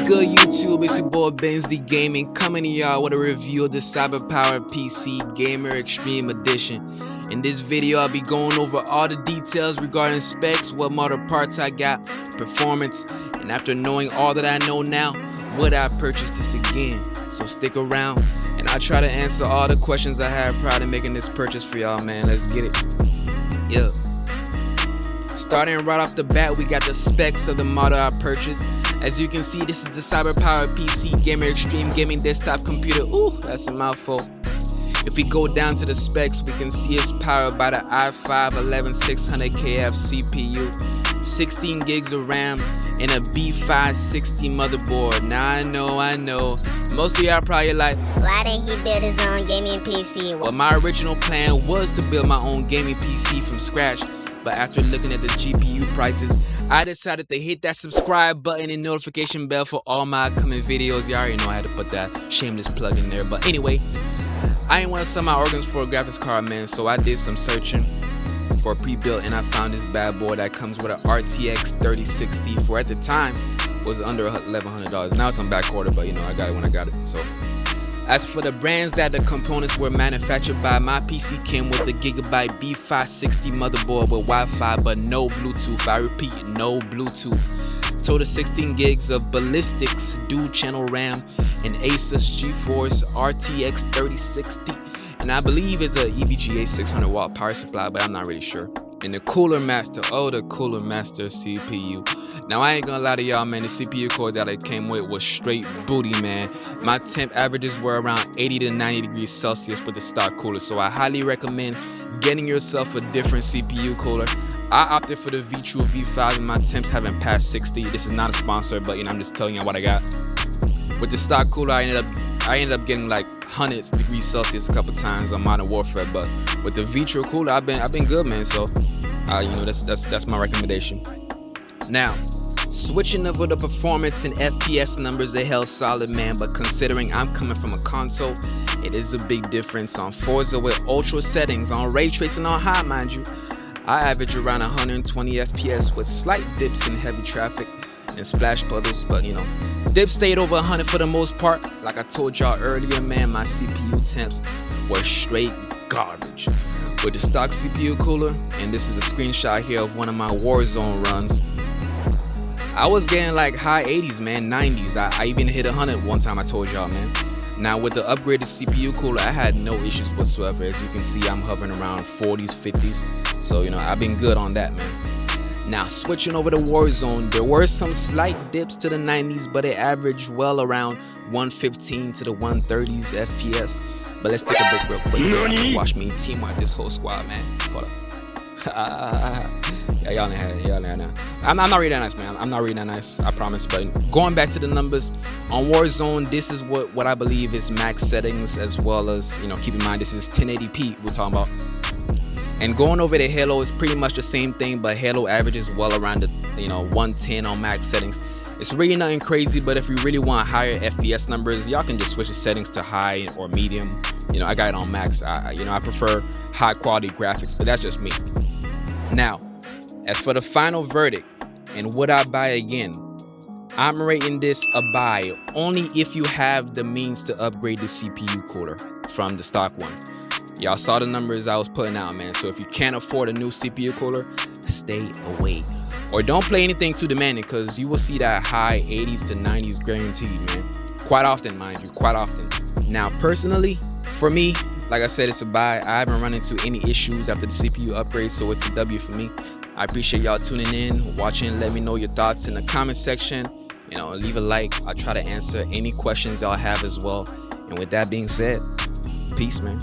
good, YouTube? It's your boy BenzlyGaming coming to y'all with a review of the CyberPowerPC Gamer Xtreme Edition. In this video, I'll be going over all the details regarding specs, what model parts I got, performance, and after knowing all that I know now, would I purchase this again? So stick around, and I'll try to answer all the questions I had prior to making this purchase for y'all, man. Let's get it. Yeah. Starting right off the bat, we got the specs of the model I purchased. As you can see, this is the CyberPowerPC Gamer Xtreme Gaming Desktop Computer. Ooh, that's a mouthful. If we go down to the specs, we can see it's powered by the i5-11600KF CPU, 16 gigs of RAM, and a B560 motherboard. Now I know, most of y'all probably like, why didn't he build his own gaming PC? Well, my original plan was to build my own gaming PC from scratch, but after looking at the GPU prices, I decided to hit that subscribe button and notification bell for all my upcoming videos. You already know I had to put that shameless plug in there. But anyway, I ain't want to sell my organs for a graphics card, man, so I did some searching for a pre-built, and I found this bad boy that comes with an RTX 3060 for, at the time, was under $1,100. Now it's on back order, but you know, I got it when I got it. So as for the brands that the components were manufactured by, my PC came with the Gigabyte B560 motherboard with Wi-Fi but no Bluetooth. I repeat, no Bluetooth. Total 16 gigs of ballistics dual channel RAM, and Asus GeForce RTX 3060, and I believe it's a EVGA 600 watt power supply, but I'm not really sure. And the Cooler Master, the Cooler Master CPU. Now I ain't gonna lie to y'all, man, the CPU core that it came with was straight booty, man. My temp averages were around 80 to 90 degrees Celsius with the stock cooler, so I highly recommend getting yourself a different CPU cooler. I opted for the V-True V5 and my temps haven't passed 60. This is not a sponsor, but you know, I'm just telling you what I got. With the stock cooler, I ended up getting like hundreds degrees Celsius a couple times on Modern Warfare, but with the V-True cooler, I've been good, man. So you know, that's my recommendation. Now, switching over the performance and FPS numbers, they held solid, man, but considering I'm coming from a console, it is a big difference. On Forza with ultra settings, on ray tracing on high, mind you, I average around 120 FPS with slight dips in heavy traffic and splash puddles, but you know, dips stayed over 100 for the most part. Like I told y'all earlier, man, my CPU temps were straight garbage. With the stock CPU cooler, and this is a screenshot here of one of my Warzone runs, I was getting like high 80s, man, 90s. I even hit 100 one time, I told y'all, man. Now with the upgraded CPU cooler, I had no issues whatsoever. As you can see, I'm hovering around 40s, 50s. So, you know, I've been good on that, man. Now, switching over to Warzone, there were some slight dips to the 90s, but it averaged well around 115 to the 130s FPS. But let's take a break real quick so y'all can watch me teamwork this whole squad, man. Hold up. Yeah, y'all ain't had it. I'm not really that nice, man. I'm not really that nice, I promise. But going back to the numbers, on Warzone, this is what I believe is max settings, as well as, you know, keep in mind this is 1080p we're talking about. And going over to Halo is pretty much the same thing, but Halo averages well around the, you know, 110 on max settings. It's really nothing crazy, but if you really want higher FPS numbers, y'all can just switch the settings to high or medium. You know, I got it on max. I prefer high quality graphics, but that's just me. Now, as for the final verdict and would I buy again, I'm rating this a buy only if you have the means to upgrade the CPU cooler from the stock one. Y'all saw the numbers I was putting out, man. So if you can't afford a new CPU cooler, stay away. Or don't play anything too demanding, because you will see that high 80s to 90s guaranteed, man. Quite often, mind you, quite often. Now, personally, for me, like I said, it's a buy. I haven't run into any issues after the CPU upgrade, so it's a W for me. I appreciate y'all tuning in, watching. Let me know your thoughts in the comment section. You know, leave a like. I'll try to answer any questions y'all have as well. And with that being said, peace, man.